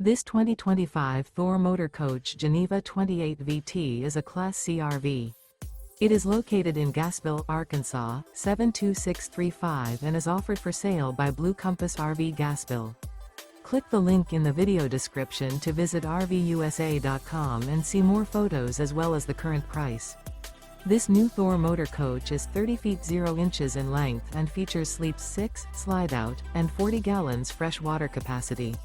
This 2025 Thor Motor Coach Geneva 28 VT is a Class C RV. It is located in Gassville, Arkansas, 72635 and is offered for sale by Blue Compass RV Gassville. Click the link in the video description to visit RVUSA.com and see more photos as well as the current price. This new Thor Motor Coach is 30 feet 0 inches in length and features sleeps 6, Slideout, and 40 gallons fresh water capacity.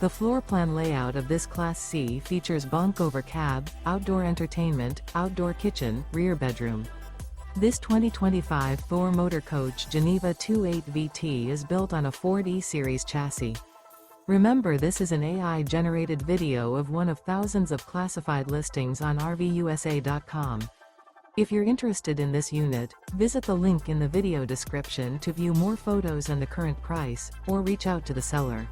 The floor plan layout of this Class C features bunk over cab, outdoor entertainment, outdoor kitchen, rear bedroom. This 2025 Thor Motor Coach Geneva 28 VT is built on a Ford E-Series chassis. Remember, this is an AI-generated video of one of thousands of classified listings on RVUSA.com. If you're interested in this unit, visit the link in the video description to view more photos and the current price, or reach out to the seller.